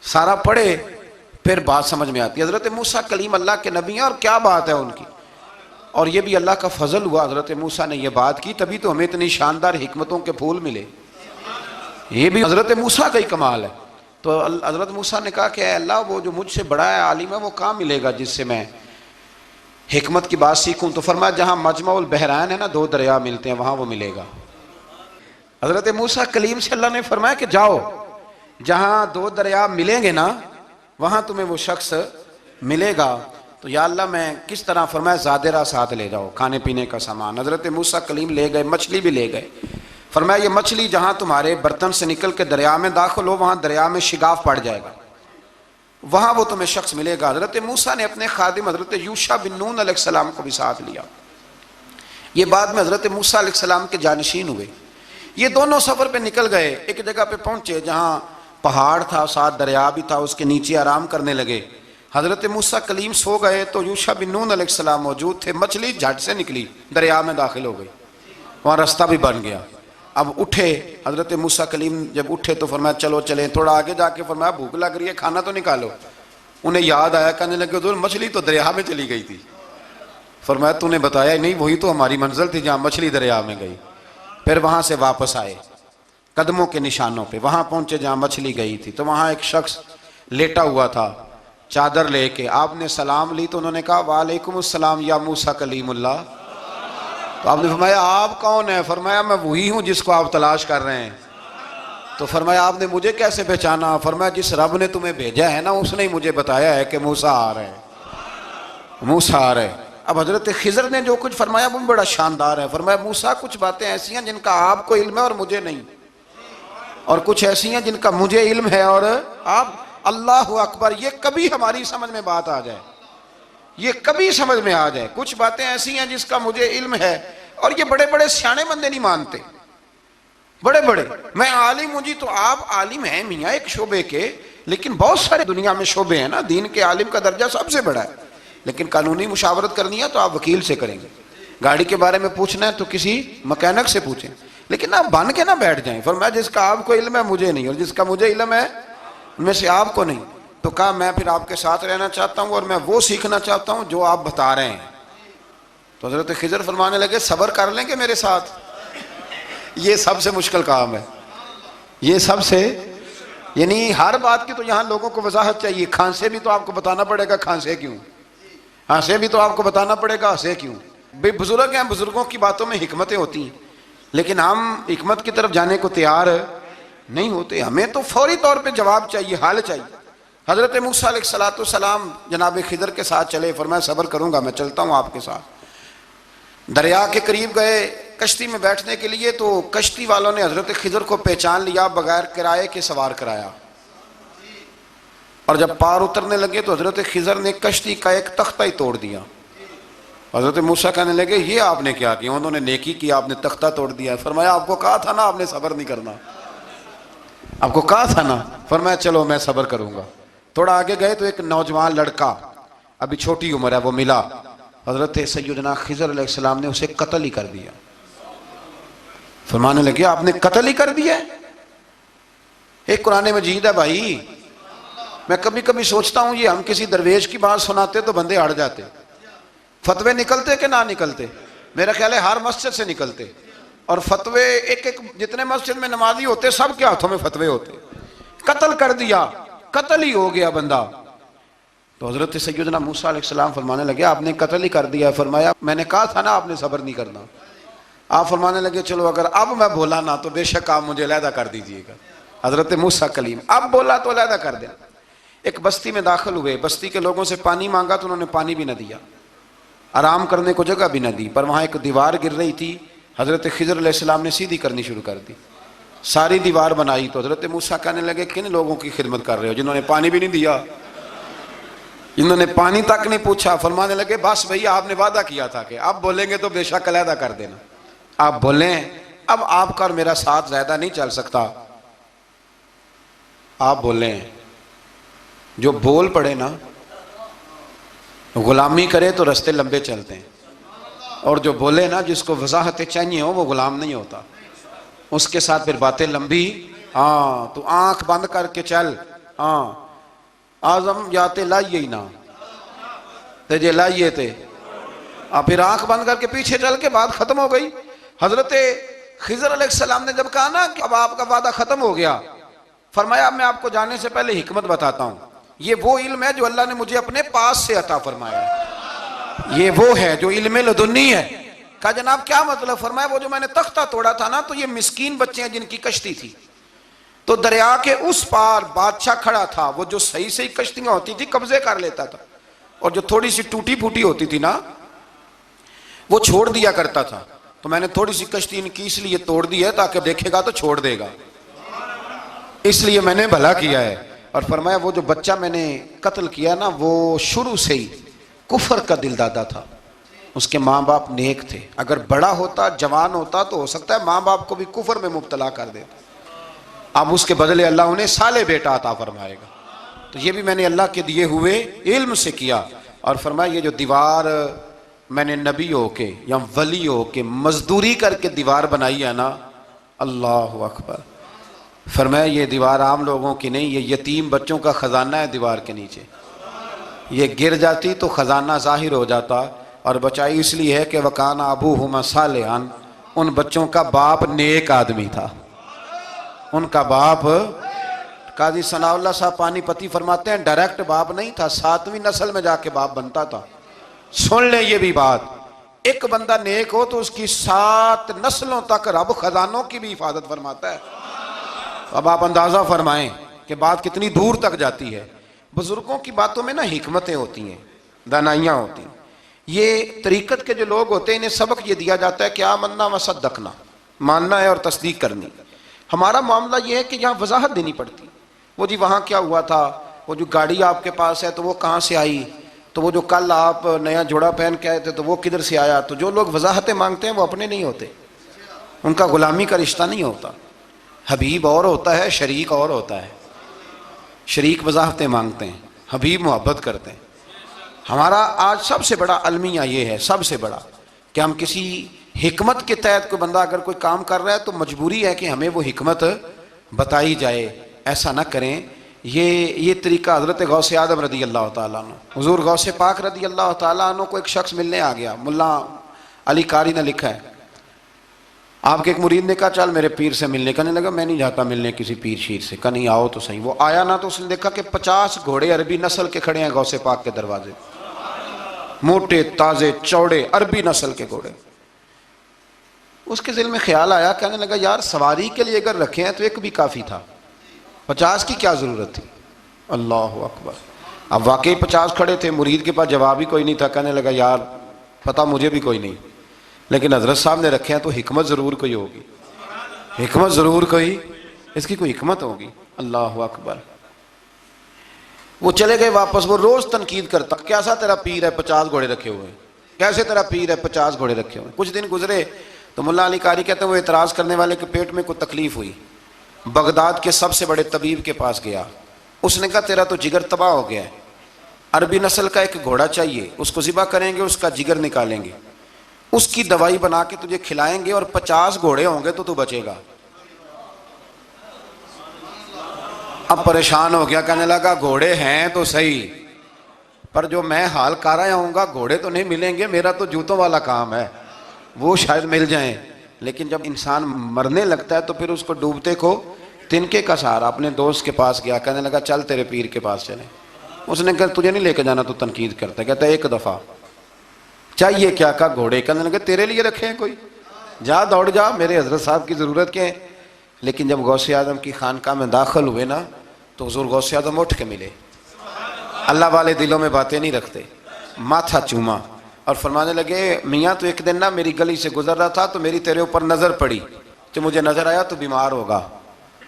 سارا پڑھے پھر بات سمجھ میں آتی ہے۔ حضرت موسیٰ کلیم اللہ کے نبی ہیں اور کیا بات ہے ان کی، اور یہ بھی اللہ کا فضل ہوا حضرت موسیٰ نے یہ بات کی تبھی تو ہمیں اتنی شاندار حکمتوں کے پھول ملے، یہ بھی حضرت موسیٰ کا ہی کمال ہے۔ تو حضرت موسیٰ نے کہا کہ اے اللہ وہ جو مجھ سے بڑا ہے عالم ہے وہ کہاں ملے گا جس سے میں حکمت کی بات سیکھوں، تو فرمایا جہاں مجمع البحرین ہے نا دو دریا ملتے ہیں وہاں وہ ملے گا۔ حضرت موسیٰ کلیم سے اللہ نے فرمایا کہ جاؤ جہاں دو دریا ملیں گے نا وہاں تمہیں وہ شخص ملے گا۔ تو یا اللہ میں کس طرح، فرمایا زادرہ ساتھ لے جاؤ کھانے پینے کا سامان۔ حضرت موسیٰ کلیم لے گئے، مچھلی بھی لے گئے، فرمایا یہ مچھلی جہاں تمہارے برتن سے نکل کے دریا میں داخل ہو وہاں دریا میں شگاف پڑ جائے گا، وہاں وہ تمہیں شخص ملے گا۔ حضرت موسیٰ نے اپنے خادم حضرت یوشع بن نون علیہ السلام کو بھی ساتھ لیا، یہ بعد میں حضرت موسیٰ علیہ السلام کے جانشین ہوئے۔ یہ دونوں سفر پہ نکل گئے، ایک جگہ پہ پہنچے جہاں پہاڑ تھا ساتھ دریا بھی تھا، اس کے نیچے آرام کرنے لگے۔ حضرت موسیٰ کلیم سو گئے تو یوشع بن نون علیہ السلام موجود تھے، مچھلی جھٹ سے نکلی دریا میں داخل ہو گئی، وہاں راستہ بھی بن گیا۔ اب اٹھے حضرت موسیٰ کلیم جب اٹھے تو فرمایا چلو چلیں، تھوڑا آگے جا کے فرمایا بھوک لگ رہی ہے کھانا تو نکالو۔ انہیں یاد آیا، کہنے لگے حضور مچھلی تو دریا میں چلی گئی تھی۔ فرمایا تو نے بتایا نہیں، وہی تو ہماری منزل تھی جہاں مچھلی دریا میں گئی۔ پھر وہاں سے واپس آئے قدموں کے نشانوں پہ، وہاں پہنچے جہاں مچھلی گئی تھی تو وہاں ایک شخص لیٹا ہوا تھا چادر لے کے، آپ نے سلام لی تو انہوں نے کہا وعلیکم السلام یا موسیٰ کلیم اللہ۔ تو آپ نے فرمایا آپ کون ہیں؟ فرمایا میں وہی ہوں جس کو آپ تلاش کر رہے ہیں۔ تو فرمایا آپ نے مجھے کیسے پہچانا؟ فرمایا جس رب نے تمہیں بھیجا ہے نا اس نے ہی مجھے بتایا ہے کہ موسیٰ آ رہے ہیں، موسیٰ آ رہے ہیں۔ اب حضرت خضر نے جو کچھ فرمایا وہ بڑا شاندار ہے، فرمایا موسیٰ کچھ باتیں ایسی ہیں جن کا آپ کو علم ہے اور مجھے نہیں، اور کچھ ایسی ہیں جن کا مجھے علم ہے اور آپ، اللہ اکبر، یہ کبھی ہماری سمجھ میں بات آ جائے، یہ کبھی سمجھ میں آ جائے، کچھ باتیں ایسی ہیں جس کا مجھے علم ہے، اور یہ بڑے بڑے سیانے بندے نہیں مانتے، بڑے بڑے میں عالم ہوں جی، تو آپ عالم ہیں میاں ایک شعبے کے، لیکن بہت سارے دنیا میں شعبے ہیں نا، دین کے عالم کا درجہ سب سے بڑا ہے، لیکن قانونی مشاورت کرنی ہے تو آپ وکیل سے کریں گے، گاڑی کے بارے میں پوچھنا ہے تو کسی مکینک سے پوچھیں، لیکن آپ بن کے نہ بیٹھ جائیں۔ فرمایا جس کا آپ کو علم ہے مجھے نہیں، اور جس کا مجھے علم ہے ان میں سے آپ کو نہیں۔ تو کہا میں پھر آپ کے ساتھ رہنا چاہتا ہوں اور میں وہ سیکھنا چاہتا ہوں جو آپ بتا رہے ہیں۔ تو حضرت خضر فرمانے لگے صبر کر لیں گے میرے ساتھ؟ یہ سب سے مشکل کام ہے، یہ سب سے، یعنی ہر بات کی تو یہاں لوگوں کو وضاحت چاہیے، کھانسے بھی تو آپ کو بتانا پڑے گا کھانسے کیوں، ہنسے بھی تو آپ کو بتانا پڑے گا ہنسے کیوں۔ بے بزرگ ہیں، بزرگوں کی باتوں میں حکمتیں ہوتی ہیں، لیکن ہم حکمت کی طرف جانے کو تیار نہیں ہوتے، ہمیں تو فوری طور پہ جواب چاہیے، حل چاہیے۔ حضرت موسیٰ علیہ السلام جناب خضر کے ساتھ چلے، فرمایا صبر کروں گا میں چلتا ہوں آپ کے ساتھ۔ دریا کے قریب گئے کشتی میں بیٹھنے کے لیے تو کشتی والوں نے حضرت خضر کو پہچان لیا، بغیر کرائے کے سوار کرایا، اور جب پار اترنے لگے تو حضرت خضر نے کشتی کا ایک تختہ ہی توڑ دیا۔ حضرت موسیٰ کہنے لگے یہ آپ نے کیا کیا؟ انہوں نے نیکی کی، آپ نے تختہ توڑ دیا۔ فرمایا آپ کو کہا تھا نا آپ نے صبر نہیں کرنا، آپ کو کہا تھا نا۔ فرمایا چلو میں صبر کروں گا۔ تھوڑا آگے گئے تو ایک نوجوان لڑکا ابھی چھوٹی عمر ہے، وہ ملا، حضرت سیدنا خضر علیہ السلام نے اسے قتل ہی کر دیا۔ فرمانے لگے آپ نے قتل ہی کر دیا؟ ایک قرآن مجید ہے بھائی، میں کبھی کبھی سوچتا ہوں یہ ہم کسی درویش کی بات سناتے تو بندے اڑ جاتے، فتوے نکلتے کہ نہ نکلتے؟ میرا خیال ہے ہر مسجد سے نکلتے، اور فتوے ایک جتنے مسجد میں نمازی ہوتے سب کے ہاتھوں میں فتوے ہوتے۔ قتل کر دیا، قتل ہی ہو گیا بندہ۔ تو حضرت سیدنا موسیٰ علیہ السلام فرمانے لگے آپ نے قتل ہی کر دیا؟ فرمایا میں نے کہا تھا نا آپ نے صبر نہیں کرنا۔ آپ فرمانے لگے چلو اگر اب میں بولا نا تو بے شک آپ مجھے علیحدہ کر دیجئے گا۔ حضرت موسیٰ کلیم اب بولا تو علیحدہ کر دیا۔ ایک بستی میں داخل ہوئے، بستی کے لوگوں سے پانی مانگا تو انہوں نے پانی بھی نہ دیا، آرام کرنے کو جگہ بھی نہ دی، پر وہاں ایک دیوار گر رہی تھی، حضرت خضر علیہ السلام نے سیدھی کرنی شروع کر دی، ساری دیوار بنائی۔ تو حضرت موسیٰ کہنے لگے کن لوگوں کی خدمت کر رہے ہو جنہوں نے پانی بھی نہیں دیا، جنہوں نے پانی تک نہیں پوچھا؟ فرمانے لگے بس بھئی آپ نے وعدہ کیا تھا کہ اب بولیں گے تو بے شک علیحدہ کر دینا، آپ بولیں اب آپ کا اور میرا ساتھ زیادہ نہیں چل سکتا، آپ بولیں۔ جو بول پڑے نا غلامی کرے تو رستے لمبے چلتے ہیں، اور جو بولے نا جس کو وضاحتیں چاہیے ہو وہ غلام نہیں ہوتا، اس کے ساتھ پھر باتیں لمبی۔ ہاں تو آنکھ بند کر کے چل، ہاں آزم جاتے لائیے ہی نہ تجھے لائیے تھے، پھر آنکھ بند کر کے پیچھے چل کے بات ختم ہو گئی۔ حضرت خضر علیہ السلام نے جب کہا نا کہ اب آپ کا وعدہ ختم ہو گیا، فرمایا اب میں آپ کو جانے سے پہلے حکمت بتاتا ہوں، یہ وہ علم ہے جو اللہ نے مجھے اپنے پاس سے عطا فرمایا ہے، یہ وہ ہے جو علم لدنی ہے۔ کہا جناب کیا مطلب؟ فرمایا وہ جو میں نے تختہ توڑا تھا نا تو یہ مسکین بچے ہیں جن کی کشتی تھی، تو دریا کے اس پار بادشاہ کھڑا تھا، وہ جو صحیح صحیح کشتیاں ہوتی تھی قبضے کر لیتا تھا، اور جو تھوڑی سی ٹوٹی پھوٹی ہوتی تھی نا وہ چھوڑ دیا کرتا تھا، تو میں نے تھوڑی سی کشتی ان کی اس لیے توڑ دی ہے تاکہ دیکھے گا تو چھوڑ دے گا، اس لیے میں نے بھلا کیا ہے۔ اور فرمایا وہ جو بچہ میں نے قتل کیا نا وہ شروع سے ہی کفر کا دل دادا تھا، اس کے ماں باپ نیک تھے، اگر بڑا ہوتا جوان ہوتا تو ہو سکتا ہے ماں باپ کو بھی کفر میں مبتلا کر دیتا، اب اس کے بدلے اللہ انہیں صالح بیٹا عطا فرمائے گا۔ تو یہ بھی میں نے اللہ کے دیے ہوئے علم سے کیا۔ اور فرمایا یہ جو دیوار میں نے نبی ہو کے یا ولی ہو کے مزدوری کر کے دیوار بنائی ہے نا، اللہ اکبر، فرمایا یہ دیوار عام لوگوں کی نہیں، یہ یتیم بچوں کا خزانہ ہے دیوار کے نیچے، یہ گر جاتی تو خزانہ ظاہر ہو جاتا، اور بچائی اس لیے ہے کہ وَكَانَ أَبُوهُمَا صَالِحًا، ان بچوں کا باپ نیک آدمی تھا، ان کا باپ۔ قاضی ثناء اللہ صاحب پانی پتی فرماتے ہیں ڈائریکٹ باپ نہیں تھا، 7ویں نسل میں جا کے باپ بنتا تھا۔ سن لیں یہ بھی بات، ایک بندہ نیک ہو تو اس کی 7 نسلوں تک رب خزانوں کی بھی حفاظت فرماتا ہے۔ اب آپ اندازہ فرمائیں کہ بات کتنی دور تک جاتی ہے۔ بزرگوں کی باتوں میں نا حکمتیں ہوتی ہیں، دانائیاں ہوتی ہیں۔ یہ طریقت کے جو لوگ ہوتے ہیں انہیں سبق یہ دیا جاتا ہے کہ آمنا و صدقنا، ماننا ہے اور تصدیق کرنی۔ ہمارا معاملہ یہ ہے کہ یہاں وضاحت دینی پڑتی، وہ جی وہاں کیا ہوا تھا، وہ جو گاڑی آپ کے پاس ہے تو وہ کہاں سے آئی، تو وہ جو کل آپ نیا جوڑا پہن کے آئے تھے تو وہ کدھر سے آیا۔ تو جو لوگ وضاحتیں مانگتے ہیں وہ اپنے نہیں ہوتے، ان کا غلامی کا رشتہ نہیں ہوتا، حبیب اور ہوتا ہے شریک اور ہوتا ہے۔ شریک وضاحتیں مانگتے ہیں، حبیب محبت کرتے ہیں۔ ہمارا آج سب سے بڑا المیہ یہ ہے، سب سے بڑا، کہ ہم کسی حکمت کے تحت کوئی بندہ اگر کوئی کام کر رہا ہے تو مجبوری ہے کہ ہمیں وہ حکمت بتائی جائے، ایسا نہ کریں۔ یہ طریقہ حضرت غوث اعظم رضی اللہ تعالیٰ عنہ، حضور غوث پاک رضی اللہ تعالیٰ عنہ کو ایک شخص ملنے آ گیا، ملا علی قاری نے لکھا ہے، آپ کے ایک مرید نے کہا چل میرے پیر سے ملنے، کہنے لگا میں نہیں جاتا ملنے کسی پیر شیر سے، کہا نہیں آؤ تو صحیح۔ وہ آیا نا تو اس نے دیکھا کہ 50 گھوڑے عربی نسل کے کھڑے ہیں غوث پاک کے دروازے، موٹے تازے چوڑے عربی نسل کے گھوڑے۔ اس کے دل میں خیال آیا، کہنے لگا یار سواری کے لیے اگر رکھے ہیں تو ایک بھی کافی تھا، 50 کی کیا ضرورت تھی۔ اللہ اکبر۔ اب واقعی 50 کھڑے تھے، مرید کے پاس جواب ہی کوئی نہیں تھا، کہنے لگا یار پتہ مجھے بھی کوئی نہیں، لیکن حضرت صاحب نے رکھے ہیں تو حکمت ضرور کوئی ہوگی، حکمت ضرور کوئی، اس کی کوئی حکمت ہوگی۔ اللہ اکبر۔ وہ چلے گئے واپس، وہ روز تنقید کرتا، کیسا تیرا پیر ہے 50 گھوڑے رکھے ہوئے، کیسے تیرا پیر ہے 50 گھوڑے رکھے ہوئے۔ کچھ دن گزرے تو ملا علی قاری کہتے ہیں وہ اعتراض کرنے والے کے پیٹ میں کوئی تکلیف ہوئی، بغداد کے سب سے بڑے طبیب کے پاس گیا، اس نے کہا تیرا تو جگر تباہ ہو گیا ہے، عربی نسل کا ایک گھوڑا چاہیے، اس کو ذبح کریں گے، اس کا جگر نکالیں گے، اس کی دوائی بنا کے تجھے کھلائیں گے، اور 50 گھوڑے ہوں گے تو بچے گا۔ اب پریشان ہو گیا، کہنے لگا گھوڑے ہیں تو صحیح، پر جو میں حال کر رہا ہوں گا گھوڑے تو نہیں ملیں گے، میرا تو جوتوں والا کام ہے، وہ شاید مل جائیں۔ لیکن جب انسان مرنے لگتا ہے تو پھر اس کو ڈوبتے کو تنکے کا سہارا۔ اپنے دوست کے پاس گیا، کہنے لگا چل تیرے پیر کے پاس چلیں۔ اس نے کہا تجھے نہیں لے کے جانا، تو تنقید کرتا ہے۔ کہتا ہے ایک دفعہ چاہیے کیا؟ کا گھوڑے۔ کہنے لگا تیرے لیے رکھے ہیں کوئی، جا دوڑ جا، میرے حضرت صاحب کی ضرورت کیا ہے؟ لیکن جب غوث اعظم کی خانقاہ میں داخل ہوئے نا تو حضور غوث اعظم اٹھ کے ملے۔ اللہ والے دلوں میں باتیں نہیں رکھتے، ماتھا چوما اور فرمانے لگے میاں تو ایک دن نا میری گلی سے گزر رہا تھا تو میری تیرے اوپر نظر پڑی، تو مجھے نظر آیا تو بیمار ہوگا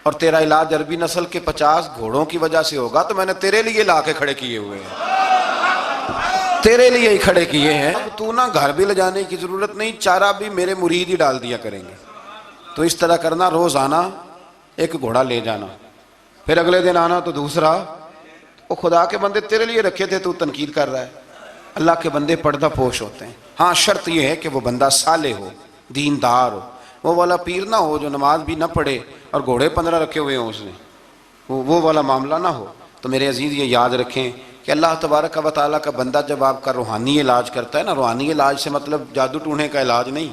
اور تیرا علاج عربی نسل کے 50 گھوڑوں کی وجہ سے ہوگا، تو میں نے تیرے لیے لا کے کھڑے کیے ہوئے ہیں، تیرے لیے ہی کھڑے کیے ہیں۔ اب تو نا گھر بھی لے جانے کی ضرورت نہیں، چارہ بھی میرے مرید ہی ڈال دیا کریں گے۔ تو اس طرح کرنا، روز آنا ایک گھوڑا لے جانا، پھر اگلے دن آنا تو دوسرا۔ وہ خدا کے بندے تیرے لیے رکھے تھے، تو تنقید کر رہا ہے۔ اللہ کے بندے پردہ پوش ہوتے ہیں، ہاں شرط یہ ہے کہ وہ بندہ صالح ہو، دیندار ہو، وہ والا پیر نہ ہو جو نماز بھی نہ پڑھے اور گھوڑے 15 رکھے ہوئے ہوں اس نے، وہ والا معاملہ نہ ہو۔ تو میرے عزیز یہ یاد رکھیں کہ اللہ تبارک و تعالیٰ کا بندہ جب آپ کا روحانی علاج کرتا ہے نا، روحانی علاج سے مطلب جادو ٹونے کا علاج نہیں،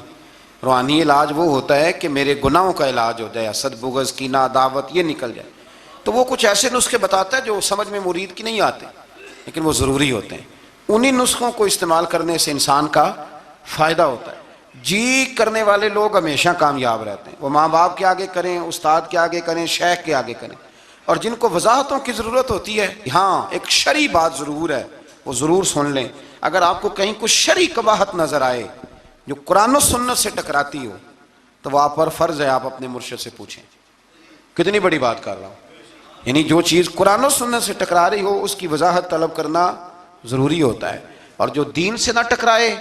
روحانی علاج وہ ہوتا ہے کہ میرے گناہوں کا علاج ہو جائے، حسد بغض کینہ عداوت یہ نکل جائے۔ تو وہ کچھ ایسے نسخے بتاتا ہے جو سمجھ میں مرید کی نہیں آتے، لیکن وہ ضروری ہوتے ہیں۔ انہی نسخوں کو استعمال کرنے سے انسان کا فائدہ ہوتا ہے۔ جی کرنے والے لوگ ہمیشہ کامیاب رہتے ہیں، وہ ماں باپ کے آگے کریں، استاد کے آگے کریں، شیخ کے آگے کریں۔ اور جن کو وضاحتوں کی ضرورت ہوتی ہے، ہاں ایک شرعی بات ضرور ہے، وہ ضرور سن لیں۔ اگر آپ کو کہیں کچھ شرعی قباحت نظر آئے جو قرآن و سنت سے ٹکراتی ہو تو وہ آپ پر فرض ہے آپ اپنے مرشد سے پوچھیں۔ کتنی بڑی بات کر رہا ہوں، یعنی جو چیز قرآن و سنت سے ٹکرا رہی ہو اس کی وضاحت طلب کرنا ضروری ہوتا ہے، اور جو دین سے نہ ٹکرائے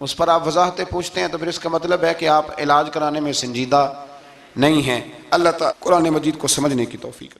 اس پر آپ وضاحتیں پوچھتے ہیں تو پھر اس کا مطلب ہے کہ آپ علاج کرانے میں سنجیدہ نہیں ہیں۔ اللہ تعالیٰ قرآن مجید کو سمجھنے کی توفیق